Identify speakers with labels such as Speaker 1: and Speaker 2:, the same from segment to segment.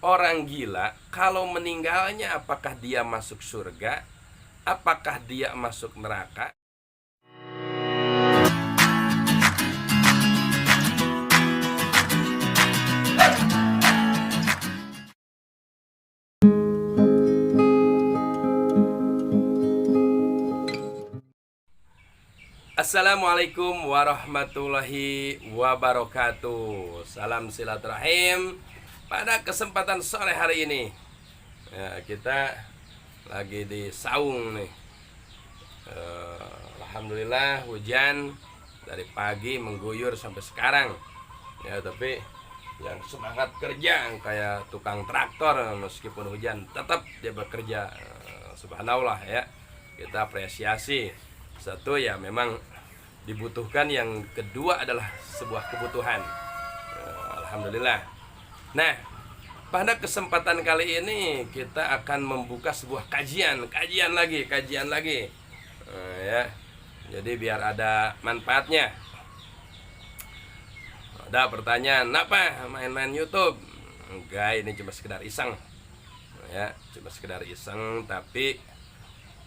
Speaker 1: Orang gila kalau meninggalnya apakah dia masuk surga? Apakah dia masuk neraka? Assalamualaikum warahmatullahi wabarakatuh. Salam silaturahim. Pada kesempatan sore hari ini ya, kita lagi di saung nih. Alhamdulillah hujan dari pagi mengguyur sampai sekarang ya, tapi yang semangat kerja kayak tukang traktor meskipun hujan tetap dia bekerja. Subhanallah ya, kita apresiasi. Satu ya memang dibutuhkan, yang kedua adalah sebuah kebutuhan. Alhamdulillah. Nah, pada kesempatan kali ini kita akan membuka sebuah kajian lagi ya. Jadi biar ada manfaatnya. Ada pertanyaan, apa main-main YouTube? Enggak, ini cuma sekedar iseng ya, cuma sekedar iseng, tapi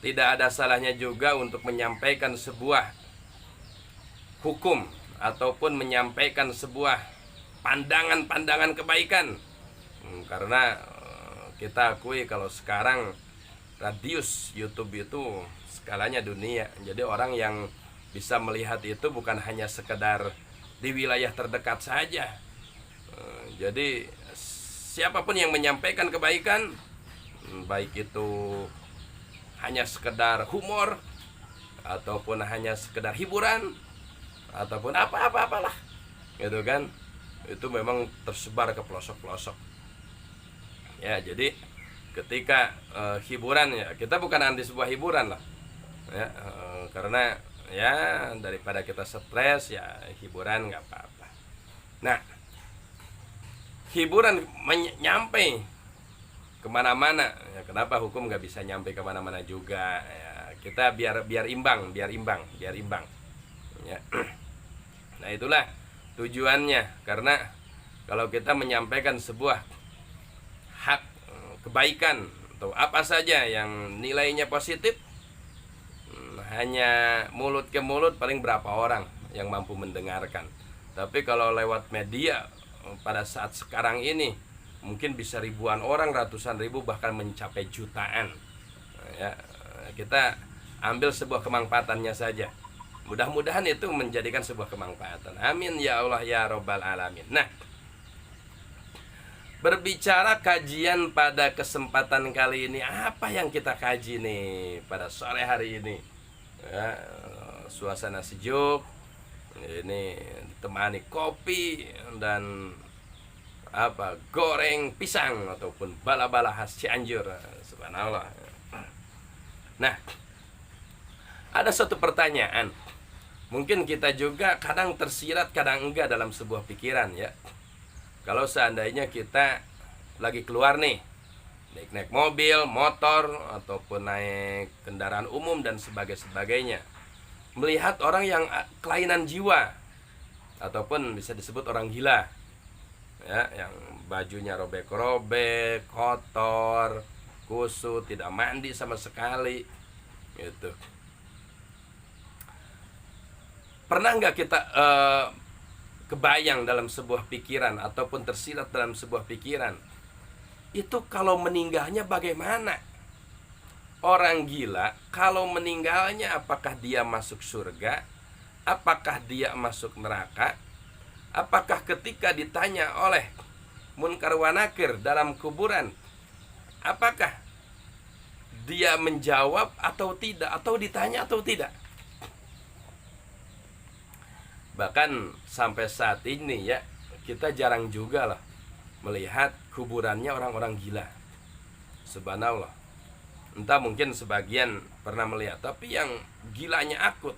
Speaker 1: tidak ada salahnya juga untuk menyampaikan sebuah hukum ataupun menyampaikan sebuah pandangan-pandangan kebaikan. Karena kita akui kalau sekarang radius YouTube itu skalanya dunia. Jadi orang yang bisa melihat itu bukan hanya sekedar di wilayah terdekat saja. Jadi siapapun yang menyampaikan kebaikan, baik itu hanya sekedar humor ataupun hanya sekedar hiburan ataupun apalah gitu kan, itu memang tersebar ke pelosok-pelosok ya. Jadi ketika hiburan ya, kita bukan anti sebuah hiburan lah ya, karena ya daripada kita stres ya hiburan nggak apa-apa. Nah, hiburan nyampe kemana-mana ya, kenapa hukum nggak bisa nyampe kemana-mana juga ya? Kita biar imbang ya. Nah, itulah tujuannya. Karena kalau kita menyampaikan sebuah hak kebaikan atau apa saja yang nilainya positif, hanya mulut ke mulut paling berapa orang yang mampu mendengarkan. Tapi kalau lewat media pada saat sekarang ini mungkin bisa ribuan orang, ratusan ribu, bahkan mencapai jutaan ya. Kita ambil sebuah kemanfaatannya saja. Mudah-mudahan itu menjadikan sebuah kemanfaatan. Amin ya Allah ya Rabbal Alamin. Nah, berbicara kajian pada kesempatan kali ini, apa yang kita kaji nih pada sore hari ini ya, suasana sejuk ini ditemani kopi dan goreng pisang ataupun bala-bala khas Cianjur. Subhanallah. Nah, ada satu pertanyaan, mungkin kita juga kadang tersirat kadang enggak dalam sebuah pikiran ya. Kalau seandainya kita lagi keluar nih, naik mobil, motor ataupun naik kendaraan umum dan sebagainya, melihat orang yang kelainan jiwa ataupun bisa disebut orang gila ya, yang bajunya robek-robek, kotor, kusut, tidak mandi sama sekali gitu. Pernah nggak kita kebayang dalam sebuah pikiran ataupun tersirat dalam sebuah pikiran, itu kalau meninggalnya bagaimana? Orang gila kalau meninggalnya apakah dia masuk surga? Apakah dia masuk neraka? Apakah ketika ditanya oleh Munkar wa Nakir dalam kuburan, apakah dia menjawab atau tidak, atau ditanya atau tidak? Bahkan sampai saat ini ya, kita jarang juga lah melihat kuburannya orang-orang gila. Subhanallah. Entah mungkin sebagian pernah melihat, tapi yang gilanya akut,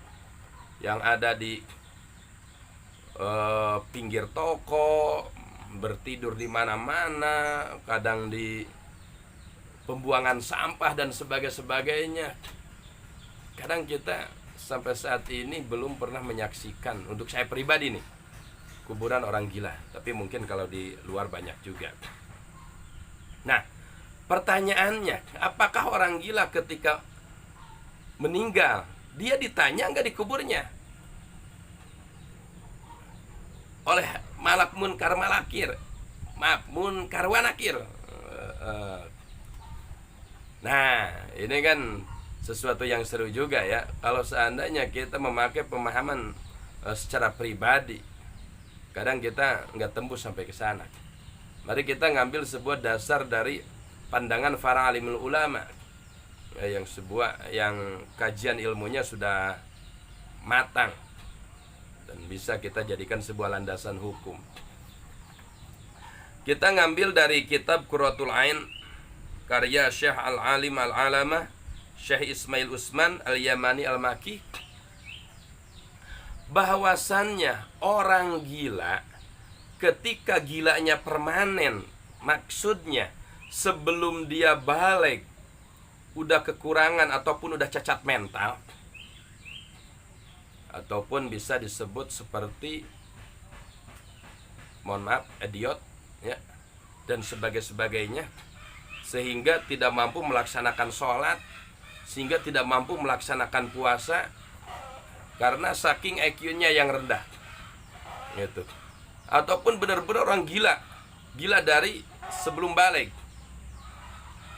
Speaker 1: yang ada di pinggir toko, bertidur di mana-mana, kadang di pembuangan sampah dan sebagainya. Kadang kita sampai saat ini belum pernah menyaksikan, untuk saya pribadi nih, kuburan orang gila. Tapi mungkin kalau di luar banyak juga. Pertanyaannya, apakah orang gila ketika meninggal dia ditanya nggak di kuburnya oleh malak munkar malakir, maaf, munkar wanakir? Nah, ini kan sesuatu yang seru juga ya. Kalau seandainya kita memakai pemahaman secara pribadi, kadang kita nggak tembus sampai ke sana. Mari kita ngambil sebuah dasar dari pandangan para alimul ulama, yang kajian ilmunya sudah matang dan bisa kita jadikan sebuah landasan hukum. Kita ngambil dari kitab Qurratul Ain karya Syekh Al-Alim Al-Alamah Syekh Ismail Usman Al-Yamani Al-Maki, bahwasannya orang gila ketika gilanya permanen, maksudnya sebelum dia balik udah kekurangan ataupun udah cacat mental, ataupun bisa disebut seperti, mohon maaf, idiot ya, dan sebagainya, sehingga tidak mampu melaksanakan sholat, sehingga tidak mampu melaksanakan puasa karena saking IQ-nya yang rendah gitu. Ataupun benar-benar orang gila dari sebelum balik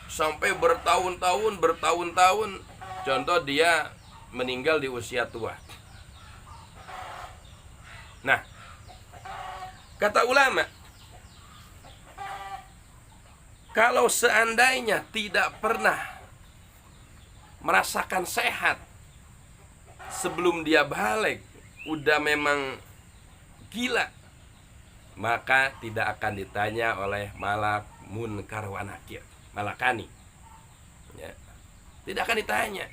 Speaker 1: sampai bertahun-tahun, contoh dia meninggal di usia tua. Nah, kata ulama, kalau seandainya tidak pernah merasakan sehat sebelum dia balik, udah memang gila, maka tidak akan ditanya oleh malak munkar wa nakir, malakani ya. Tidak akan ditanya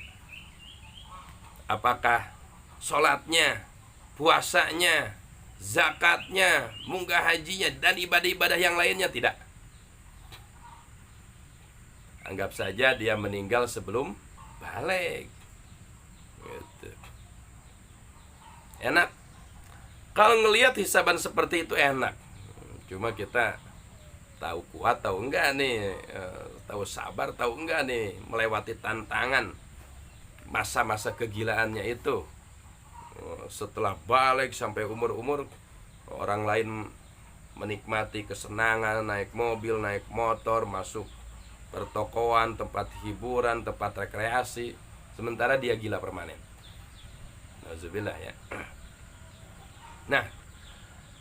Speaker 1: apakah sholatnya, puasanya, zakatnya, munggah hajinya, dan ibadah-ibadah yang lainnya. Tidak. Anggap saja dia meninggal sebelum balik gitu. Enak. Kalau ngelihat hisaban seperti itu enak. Cuma kita tahu kuat tahu enggak nih, tahu sabar tahu enggak nih melewati tantangan masa-masa kegilaannya itu. Setelah balik sampai umur-umur, orang lain menikmati kesenangan, naik mobil, naik motor, masuk pertokoan, tempat hiburan, tempat rekreasi, sementara dia gila permanen. Nauzubillah ya. Nah,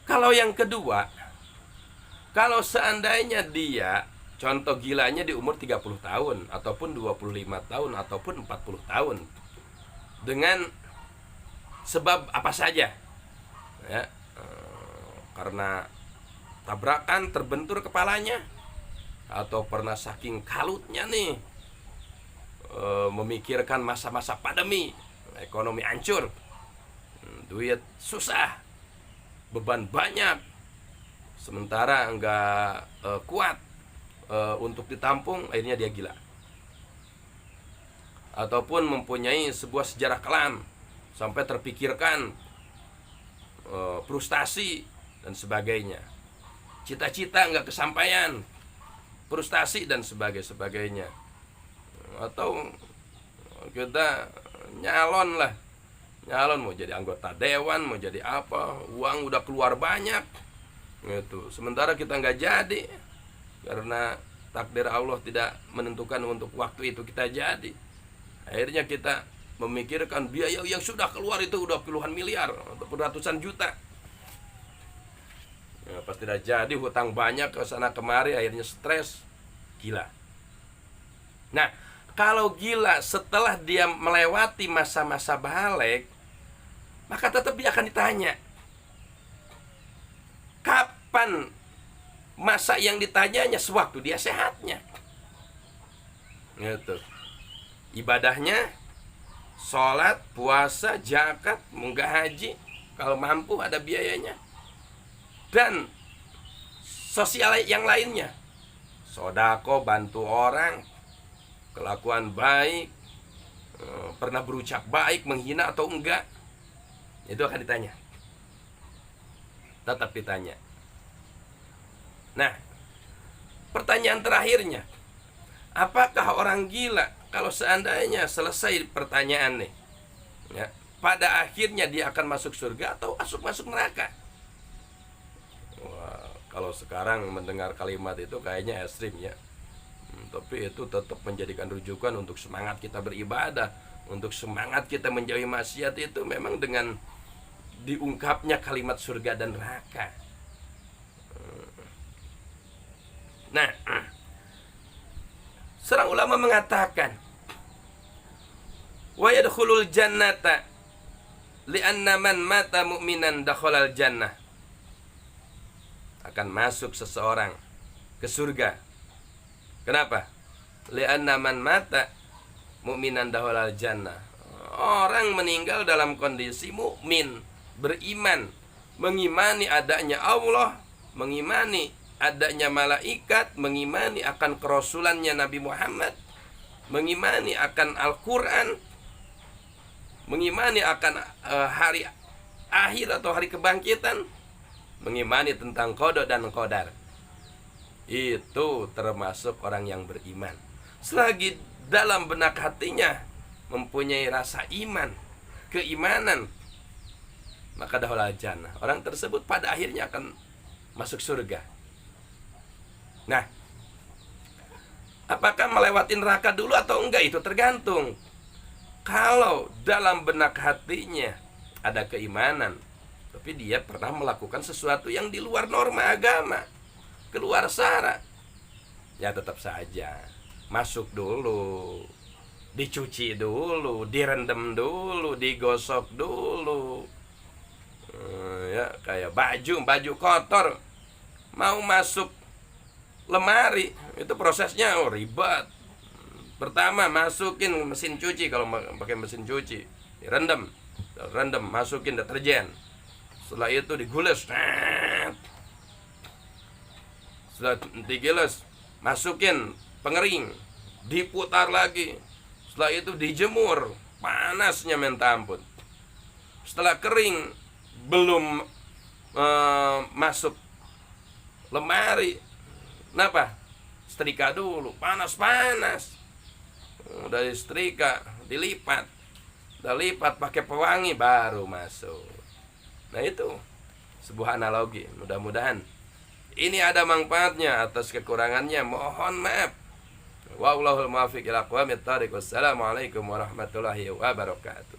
Speaker 1: kalau yang kedua, kalau seandainya dia, contoh gilanya di umur 30 tahun ataupun 25 tahun ataupun 40 tahun, dengan sebab apa saja ya, karena tabrakan terbentur kepalanya, atau pernah saking kalutnya nih memikirkan masa-masa pandemi, ekonomi hancur, duit susah, beban banyak, sementara enggak kuat untuk ditampung, akhirnya dia gila. Ataupun mempunyai sebuah sejarah kelam sampai terpikirkan frustasi dan sebagainya, cita-cita enggak kesampaian, frustasi dan sebagainya. Atau kita nyalon mau jadi anggota dewan, mau jadi apa, uang udah keluar banyak gitu, sementara kita nggak jadi karena takdir Allah tidak menentukan untuk waktu itu kita jadi. Akhirnya kita memikirkan biaya yang sudah keluar itu udah puluhan miliar atau ratusan juta ya, pas tidak jadi, hutang banyak ke sana kemari, akhirnya stres, gila. Nah, kalau gila setelah dia melewati masa-masa balik, maka tetap dia akan ditanya. Kapan masa yang ditanyanya? Sewaktu dia sehatnya gitu. Ibadahnya, sholat, puasa, zakat, munggah haji, kalau mampu ada biayanya, dan sosial yang lainnya, sodako, bantu orang, kelakuan baik, pernah berucap baik, menghina atau enggak, itu akan ditanya, tetap ditanya. Nah, pertanyaan terakhirnya, apakah orang gila kalau seandainya selesai pertanyaan nih, ya, pada akhirnya dia akan masuk surga atau masuk neraka? Wah, kalau sekarang mendengar kalimat itu kayaknya ekstrim ya. Tapi itu tetap menjadikan rujukan untuk semangat kita beribadah, untuk semangat kita menjauhi maksiat itu memang dengan diungkapnya kalimat surga dan neraka. Nah, seorang ulama mengatakan, wa yadkhulul jannata li'anna man mata mu'minan dakhalal jannah. Akan masuk seseorang ke surga. Kenapa? Li'anna man mata mu'minan dakhalal jannah. Orang meninggal dalam kondisi mukmin, beriman, mengimani adanya Allah, mengimani adanya malaikat, mengimani akan kerasulannya Nabi Muhammad, mengimani akan Al-Quran, mengimani akan hari akhir atau hari kebangkitan, mengimani tentang qada dan qadar. Itu termasuk orang yang beriman. Selagi dalam benak hatinya mempunyai rasa iman, keimanan, maka dakhalal jannah. Orang tersebut pada akhirnya akan masuk surga. Nah, apakah melewati neraka dulu atau enggak, itu tergantung. Kalau dalam benak hatinya ada keimanan, tapi dia pernah melakukan sesuatu yang di luar norma agama, keluar syarat, ya tetap saja masuk dulu, dicuci dulu, direndam dulu, digosok dulu. Ya, kayak baju kotor mau masuk lemari, itu prosesnya ribet. Pertama masukin mesin cuci, kalau pakai mesin cuci, direndam, masukin deterjen. Setelah itu digules. Setelah digiles, masukin pengering, diputar lagi. Setelah itu dijemur, panasnya minta ampun. Setelah kering, belum masuk lemari, kenapa? Setrika dulu, panas. Udah setrika, dilipat. Udah lipat pakai pewangi baru masuk. Nah, itu sebuah analogi. Mudah-mudahan ini ada manfaatnya. Atas kekurangannya mohon maaf. Wallahul muwaffiq ila aqwamit thariq. Wassalamualaikum warahmatullahi wabarakatuh.